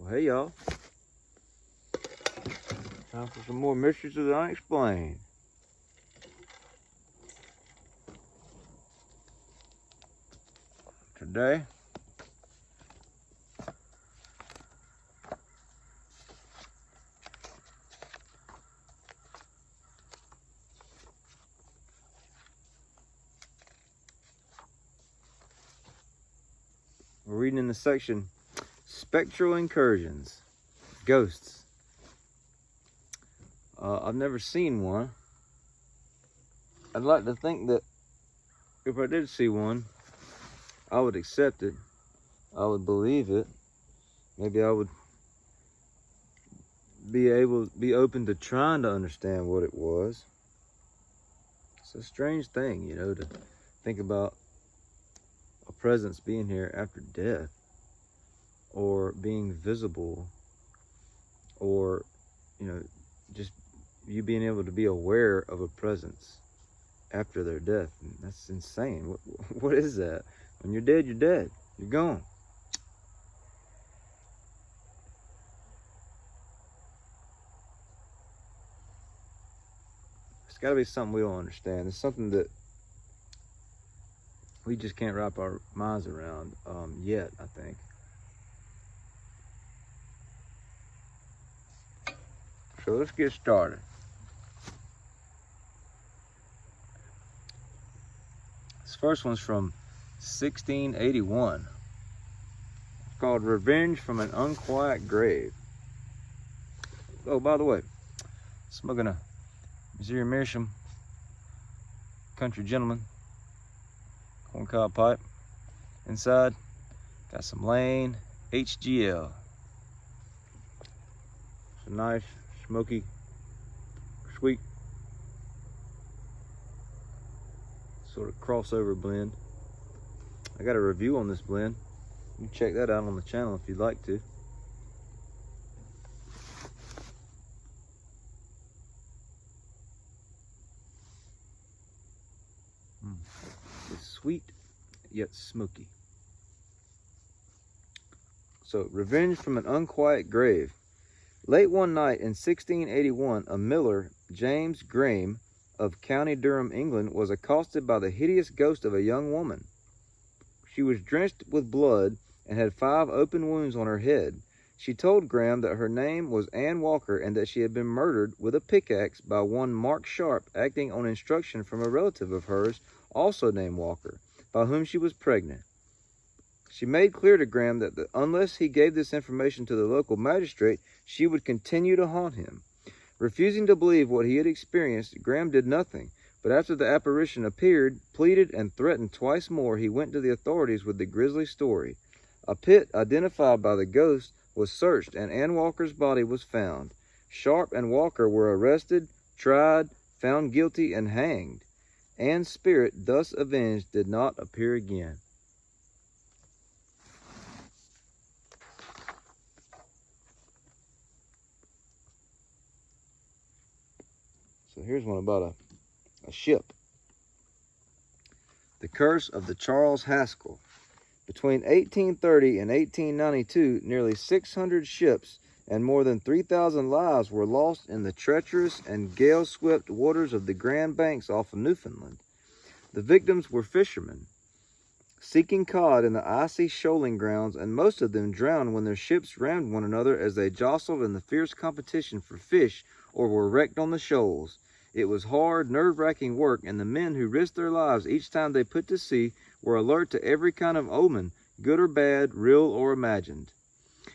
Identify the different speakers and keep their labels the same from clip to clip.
Speaker 1: Hey y'all. Time for some more Mysteries of the Unexplained. Today, we're reading in the section Spectral Incursions, Ghosts. I've never seen one. I'd like to think that if I did see one, I would accept it. I would believe it. Maybe I would be open to trying to understand what it was. It's a strange thing, you know, to think about a presence being here after death, or being visible, or, you know, just you being able to be aware of a presence after their death. And that's insane. What is that? When you're dead, you're dead. You're gone. It's got to be something we don't understand. It's something that we just can't wrap our minds around yet, I think. So let's get started. This first one's from 1681. It's called Revenge from an Unquiet Grave. Oh, by the way, smoking a Missouri Meerschaum Country Gentleman corncob pipe. Inside, got some Lane HGL. It's a nice, smoky, sweet sort of crossover blend. I got a review on this blend. You can check that out on the channel if you'd like to. It's sweet yet smoky. So, Revenge from an Unquiet Grave. Late one night in 1681, a miller, James Graham, of County Durham, England, was accosted by the hideous ghost of a young woman. She was drenched with blood and had 5 open wounds on her head. She told Graham that her name was Ann Walker and that she had been murdered with a pickaxe by one Mark Sharp, acting on instruction from a relative of hers, also named Walker, by whom she was pregnant. She made clear to Graham that unless he gave this information to the local magistrate, she would continue to haunt him. Refusing to believe what he had experienced, Graham did nothing, but after the apparition appeared, pleaded, and threatened twice more, he went to the authorities with the grisly story. A pit identified by the ghost was searched, and Ann Walker's body was found. Sharp and Walker were arrested, tried, found guilty, and hanged. Ann's spirit, thus avenged, did not appear again. So here's one about a ship. The Curse of the Charles Haskell. Between 1830 and 1892, nearly 600 ships and more than 3,000 lives were lost in the treacherous and gale-swept waters of the Grand Banks off of Newfoundland. The victims were fishermen, seeking cod in the icy shoaling grounds, and most of them drowned when their ships rammed one another as they jostled in the fierce competition for fish or were wrecked on the shoals. It was hard, nerve-wracking work, and the men who risked their lives each time they put to sea were alert to every kind of omen, good or bad, real or imagined.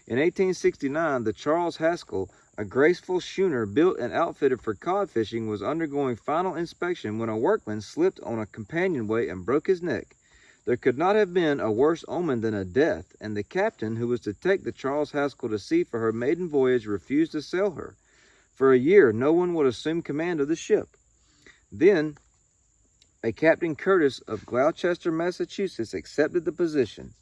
Speaker 1: In 1869, the Charles Haskell, a graceful schooner built and outfitted for cod fishing, was undergoing final inspection when a workman slipped on a companionway and broke his neck. There could not have been a worse omen than a death, and the captain, who was to take the Charles Haskell to sea for her maiden voyage, refused to sail her. For a year, no one would assume command of the ship. Then, a Captain Curtis of Gloucester, Massachusetts, accepted the position.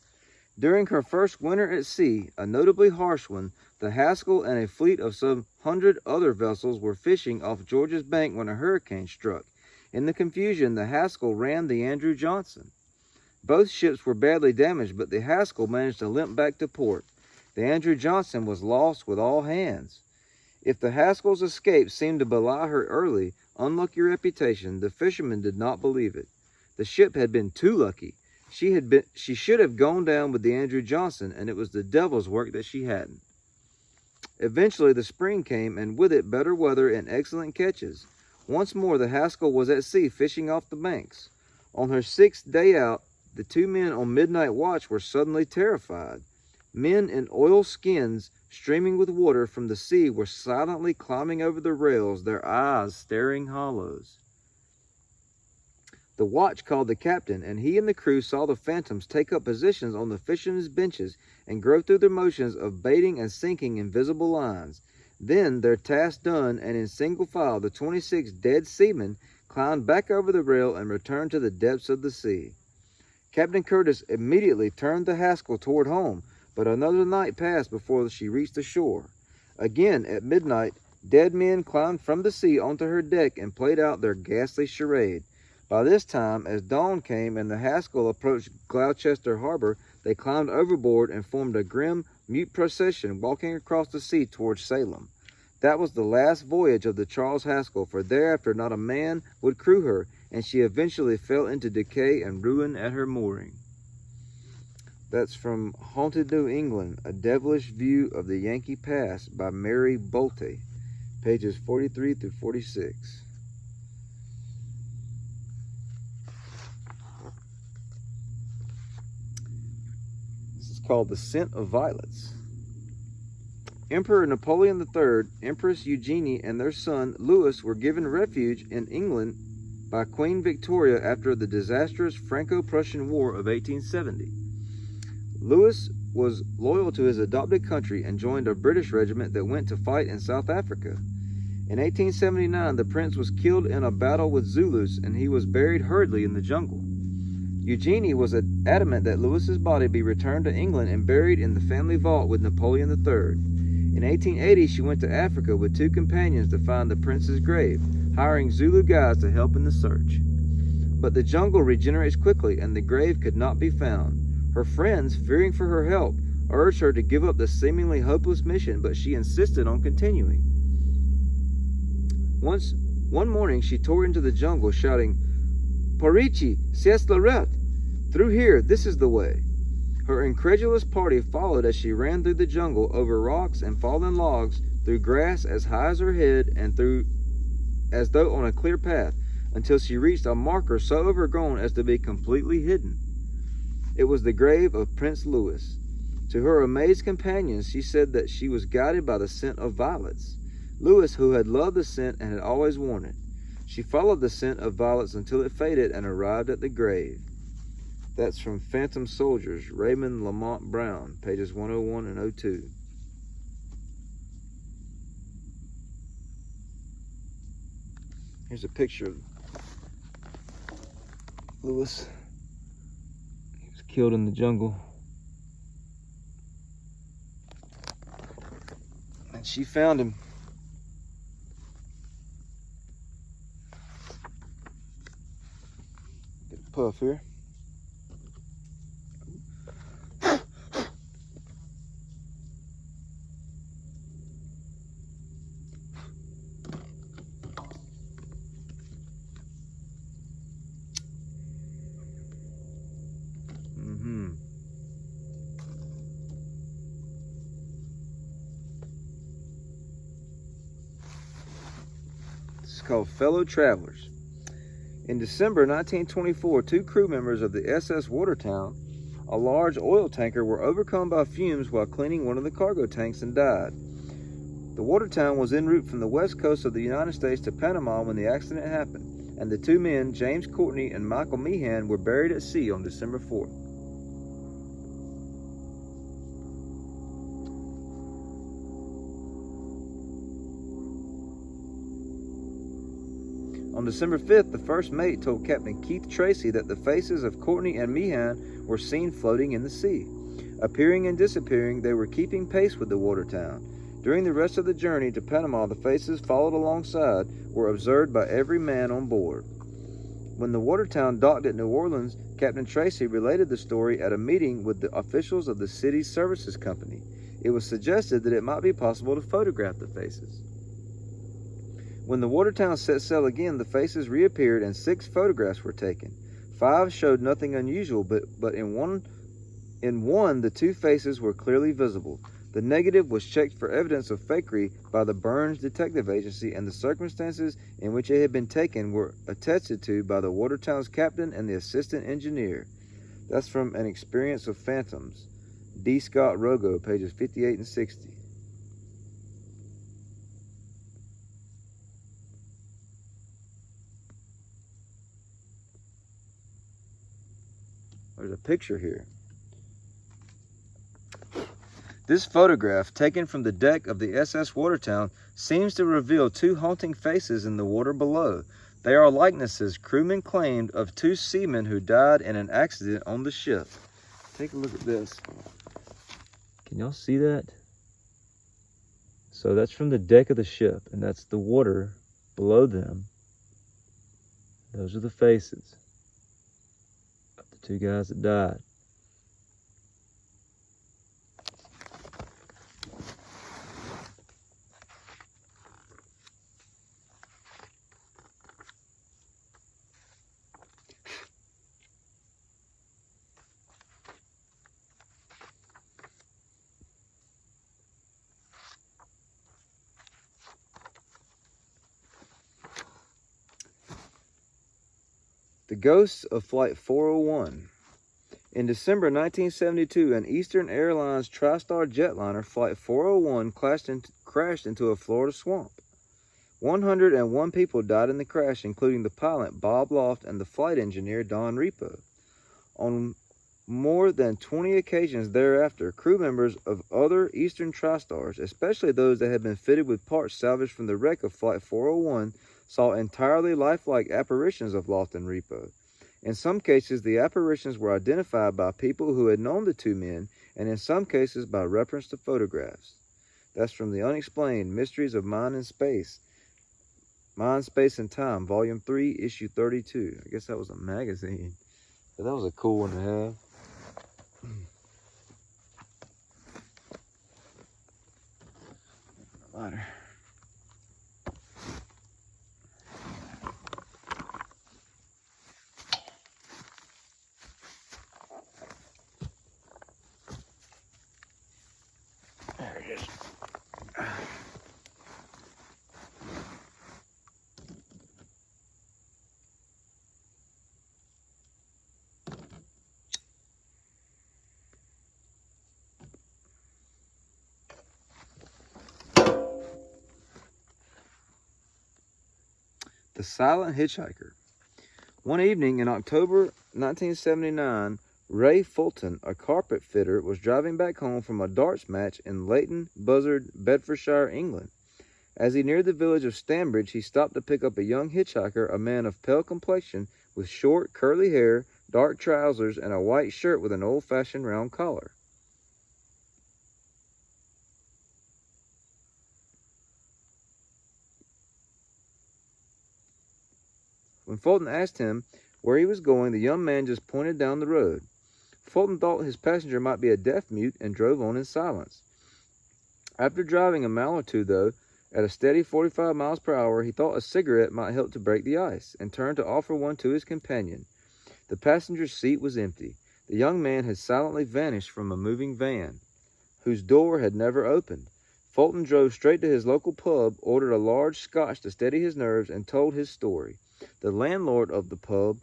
Speaker 1: During her first winter at sea, a notably harsh one, the Haskell and a fleet of some 100 other vessels were fishing off George's Bank when a hurricane struck. In the confusion, the Haskell ran the Andrew Johnson. Both ships were badly damaged, but the Haskell managed to limp back to port. The Andrew Johnson was lost with all hands. If the Haskell's escape seemed to belie her early, unlucky reputation, the fishermen did not believe it. The ship had been too lucky. She should have gone down with the Andrew Johnson, and it was the devil's work that she hadn't. Eventually the spring came, and with it better weather and excellent catches. Once more the Haskell was at sea fishing off the banks. On her 6th day out, the 2 men on midnight watch were suddenly terrified. Men in oilskins streaming with water from the sea were silently climbing over the rails, their eyes staring hollows. The watch called the captain, and he and the crew saw the phantoms take up positions on the fishermen's benches and go through their motions of baiting and sinking invisible lines. Then, their task done, and in single file, the 26 dead seamen climbed back over the rail and returned to the depths of the sea. Captain Curtis immediately turned the Haskell toward home, but another night passed before she reached the shore. Again, at midnight, dead men climbed from the sea onto her deck and played out their ghastly charade. By this time, as dawn came and the Haskell approached Gloucester Harbor, they climbed overboard and formed a grim, mute procession walking across the sea towards Salem. That was the last voyage of the Charles Haskell, for thereafter not a man would crew her, and she eventually fell into decay and ruin at her mooring. That's from Haunted New England, A Devilish View of the Yankee Past by Mary Bolte, pages 43 through 46. Called The Scent of Violets. Emperor Napoleon III, Empress Eugenie, and their son Louis were given refuge in England by Queen Victoria after the disastrous Franco-Prussian War of 1870. Louis was loyal to his adopted country and joined a British regiment that went to fight in South Africa. In 1879, the prince was killed in a battle with Zulus, and he was buried hurriedly in the jungle. Eugenie was adamant that Louis's body be returned to England and buried in the family vault with Napoleon III. In 1880, she went to Africa with 2 companions to find the prince's grave, hiring Zulu guides to help in the search. But the jungle regenerates quickly, and the grave could not be found. Her friends, fearing for her health, urged her to give up the seemingly hopeless mission, but she insisted on continuing. One morning, she tore into the jungle, shouting, "Parichi, c'est la route! Through here, this is the way." Her incredulous party followed as she ran through the jungle, over rocks and fallen logs, through grass as high as her head, and through as though on a clear path, until she reached a marker so overgrown as to be completely hidden. It was the grave of Prince Louis. To her amazed companions, she said that she was guided by the scent of violets. Louis, who had loved the scent and had always worn it. She followed the scent of violets until it faded and arrived at the grave. That's from Phantom Soldiers, Raymond Lamont Brown, pages 101 and 02. Here's a picture of Louis. He was killed in the jungle. And she found him. Get a puff here. Called Fellow Travelers. In December 1924, 2 crew members of the SS Watertown, a large oil tanker, were overcome by fumes while cleaning one of the cargo tanks and died. The Watertown was en route from the west coast of the United States to Panama when the accident happened, and the 2 men, James Courtney and Michael Meehan, were buried at sea on December 4th. On December 5th, the first mate told Captain Keith Tracy that the faces of Courtney and Meehan were seen floating in the sea. Appearing and disappearing, they were keeping pace with the Watertown. During the rest of the journey to Panama, the faces followed alongside were observed by every man on board. When the Watertown docked at New Orleans, Captain Tracy related the story at a meeting with the officials of the city's services company. It was suggested that it might be possible to photograph the faces. When the Watertown set sail again, the faces reappeared and 6 photographs were taken. 5 showed nothing unusual, but in one, the 2 faces were clearly visible. The negative was checked for evidence of fakery by the Burns Detective Agency, and the circumstances in which it had been taken were attested to by the Watertown's captain and the assistant engineer. That's from An Experience of Phantoms, D. Scott Rogo, pages 58 and 60. There's a picture here. This photograph, taken from the deck of the SS Watertown, seems to reveal 2 haunting faces in the water below. They are likenesses, crewmen claimed, of 2 seamen who died in an accident on the ship. Take a look at this. Can y'all see that? So that's from the deck of the ship, and that's the water below them. Those are the faces of the 2 guys that died. The Ghosts of Flight 401. In December 1972, an Eastern Airlines TriStar jetliner Flight 401 crashed into a Florida swamp. 101 people died in the crash, including the pilot Bob Loft and the flight engineer Don Repo. On more than 20 occasions thereafter, crew members of other Eastern TriStars, especially those that had been fitted with parts salvaged from the wreck of Flight 401, saw entirely lifelike apparitions of Loft and Repo. In some cases, the apparitions were identified by people who had known the 2 men, and in some cases by reference to photographs. That's from The Unexplained Mysteries of Mind and Space. Mind, Space, and Time, Volume 3, Issue 32. I guess that was a magazine. But that was a cool one to have. Lighter. There it is. The Silent Hitchhiker. One evening in October 1979, Ray Fulton, a carpet fitter, was driving back home from a darts match in Leighton Buzzard, Bedfordshire, England. As he neared the village of Stanbridge, he stopped to pick up a young hitchhiker, a man of pale complexion, with short, curly hair, dark trousers, and a white shirt with an old-fashioned round collar. When Fulton asked him where he was going, the young man just pointed down the road. Fulton thought his passenger might be a deaf mute and drove on in silence. After driving a mile or two, though, at a steady 45 miles per hour, he thought a cigarette might help to break the ice, and turned to offer one to his companion. The passenger's seat was empty. The young man had silently vanished from a moving van, whose door had never opened. Fulton drove straight to his local pub, ordered a large scotch to steady his nerves, and told his story. The landlord of the pub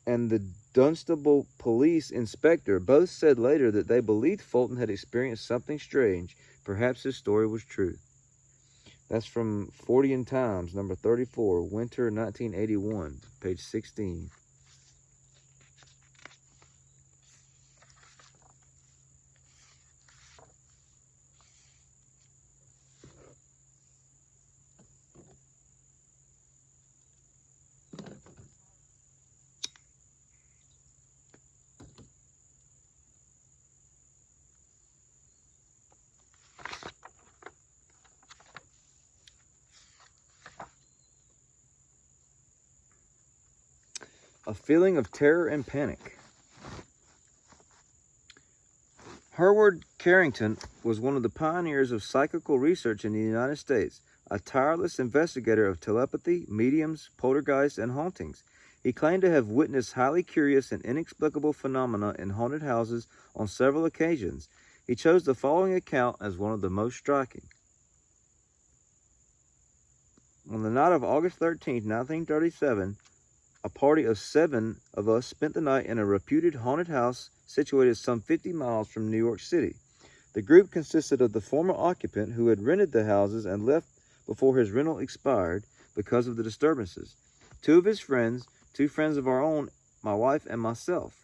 Speaker 1: and the Dunstable police inspector both said later that they believed Fulton had experienced something strange. Perhaps his story was true. That's from Fortean Times, number 34, winter 1981, page 16. A feeling of terror and panic. Hereward Carrington was one of the pioneers of psychical research in the United States, a tireless investigator of telepathy, mediums, poltergeists, and hauntings. He claimed to have witnessed highly curious and inexplicable phenomena in haunted houses on several occasions. He chose the following account as one of the most striking. On the night of August 13, 1937, a party of 7 of us spent the night in a reputed haunted house situated some 50 miles from New York City. The group consisted of the former occupant who had rented the houses and left before his rental expired because of the disturbances, 2 of his friends, 2 friends of our own, my wife and myself.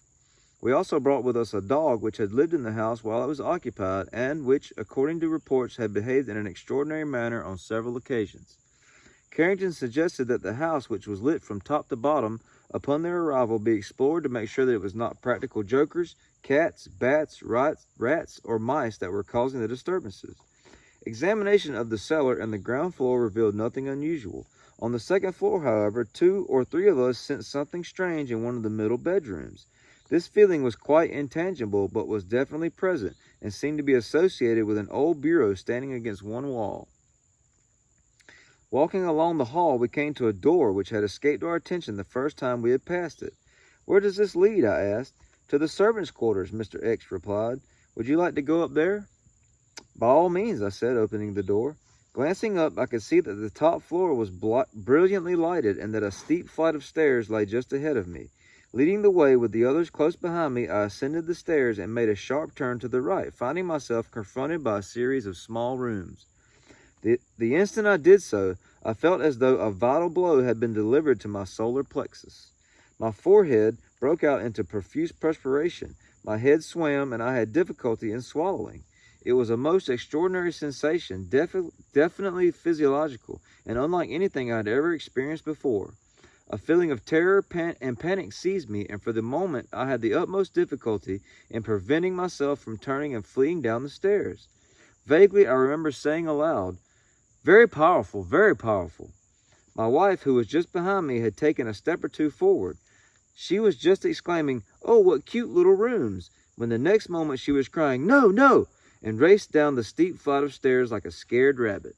Speaker 1: We also brought with us a dog which had lived in the house while it was occupied and which, according to reports, had behaved in an extraordinary manner on several occasions. Carrington suggested that the house, which was lit from top to bottom, upon their arrival be explored to make sure that it was not practical jokers, cats, bats, rats, or mice that were causing the disturbances. Examination of the cellar and the ground floor revealed nothing unusual. On the second floor, however, 2 or 3 of us sensed something strange in one of the middle bedrooms. This feeling was quite intangible, but was definitely present, and seemed to be associated with an old bureau standing against one wall. Walking along the hall, we came to a door which had escaped our attention the first time we had passed it. "Where does this lead?" I asked. "To the servants' quarters," Mr. X replied. "Would you like to go up there?" "By all means," I said, opening the door. Glancing up, I could see that the top floor was brilliantly lighted and that a steep flight of stairs lay just ahead of me. Leading the way with the others close behind me, I ascended the stairs and made a sharp turn to the right, finding myself confronted by a series of small rooms. The instant I did so, I felt as though a vital blow had been delivered to my solar plexus. My forehead broke out into profuse perspiration, my head swam, and I had difficulty in swallowing. It was a most extraordinary sensation, definitely physiological, and unlike anything I had ever experienced before. A feeling of terror and panic seized me, and for the moment I had the utmost difficulty in preventing myself from turning and fleeing down the stairs. Vaguely, I remember saying aloud, "Very powerful, very powerful." My wife, who was just behind me, had taken a step or 2 forward. She was just exclaiming, "Oh, what cute little rooms," when the next moment she was crying, "No, no," and raced down the steep flight of stairs like a scared rabbit.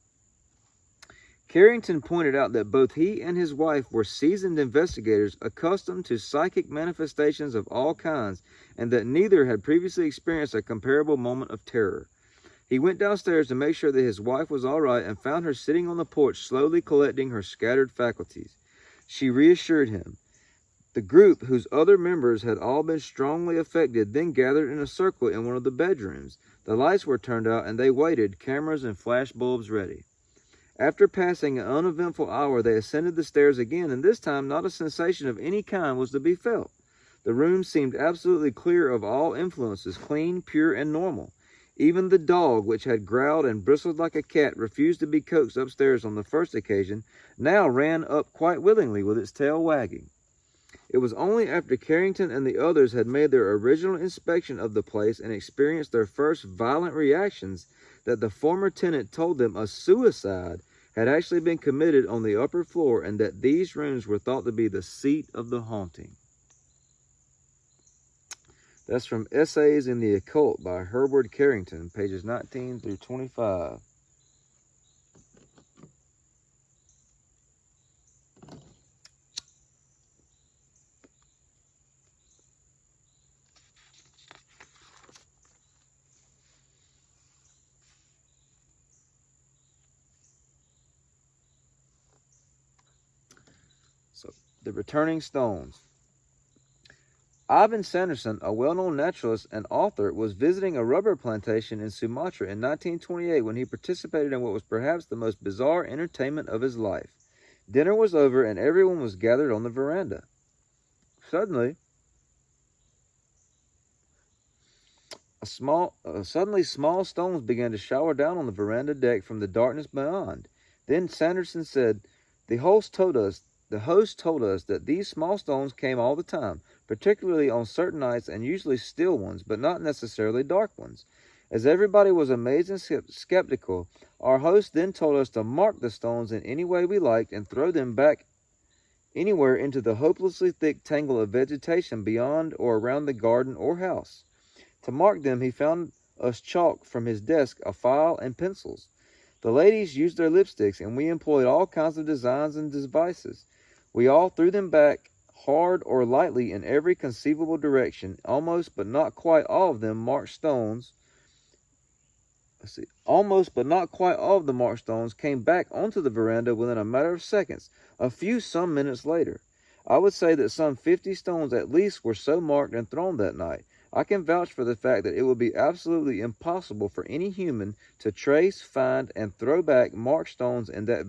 Speaker 1: Carrington pointed out that both he and his wife were seasoned investigators accustomed to psychic manifestations of all kinds, and that neither had previously experienced a comparable moment of terror. He went downstairs to make sure that his wife was all right and found her sitting on the porch slowly collecting her scattered faculties. She reassured him. The group, whose other members had all been strongly affected, then gathered in a circle in one of the bedrooms. The lights were turned out and they waited, cameras and flash bulbs ready. After passing an uneventful hour, they ascended the stairs again, and this time not a sensation of any kind was to be felt. The room seemed absolutely clear of all influences, clean, pure, and normal. Even the dog, which had growled and bristled like a cat, refused to be coaxed upstairs on the first occasion, now ran up quite willingly with its tail wagging. It was only after Carrington and the others had made their original inspection of the place and experienced their first violent reactions that the former tenant told them a suicide had actually been committed on the upper floor and that these rooms were thought to be the seat of the haunting. That's from Essays in the Occult by Hereward Carrington, pages 19 through 25. So, the returning stones. Ivan Sanderson, a well-known naturalist and author, was visiting a rubber plantation in Sumatra in 1928 when he participated in what was perhaps the most bizarre entertainment of his life. Dinner was over and everyone was gathered on the veranda. Suddenly, small stones began to shower down on the veranda deck from the darkness beyond. Then Sanderson said, The host told us that these small stones came all the time, particularly on certain nights and usually still ones, but not necessarily dark ones. As everybody was amazed and skeptical, our host then told us to mark the stones in any way we liked and throw them back anywhere into the hopelessly thick tangle of vegetation beyond or around the garden or house. To mark them, he found us chalk from his desk, a file, and pencils. The ladies used their lipsticks, and we employed all kinds of designs and devices. We all threw them back, hard or lightly, in every conceivable direction. Almost, but not quite all of them marked stones. Almost, but not quite all of the marked stones came back onto the veranda within a matter of seconds, a few some minutes later. I would say that some 50 stones at least were so marked and thrown that night. I can vouch for the fact that it would be absolutely impossible for any human to trace, find, and throw back marked stones in that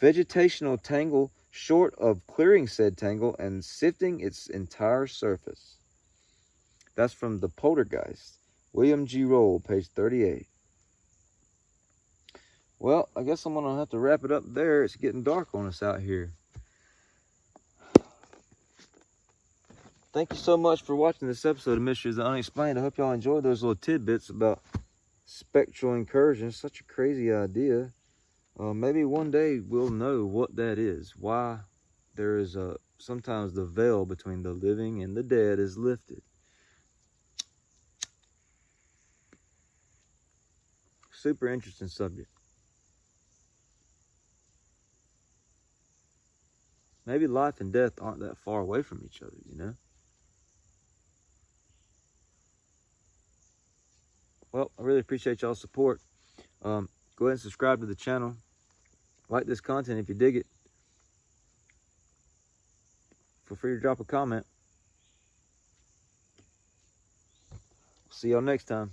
Speaker 1: vegetational tangle, short of clearing said tangle and sifting its entire surface. That's from The Poltergeist. William G. Roll, page 38. Well, I guess I'm going to have to wrap it up there. It's getting dark on us out here. Thank you so much for watching this episode of Mysteries of the Unexplained. I hope y'all enjoyed those little tidbits about spectral incursions. Such a crazy idea. Maybe one day we'll know what that is. Why there is sometimes the veil between the living and the dead is lifted. Super interesting subject. Maybe life and death aren't that far away from each other, you know? Well, I really appreciate y'all's support. Go ahead and subscribe to the channel. Like this content if you dig it. Feel free to drop a comment. See y'all next time.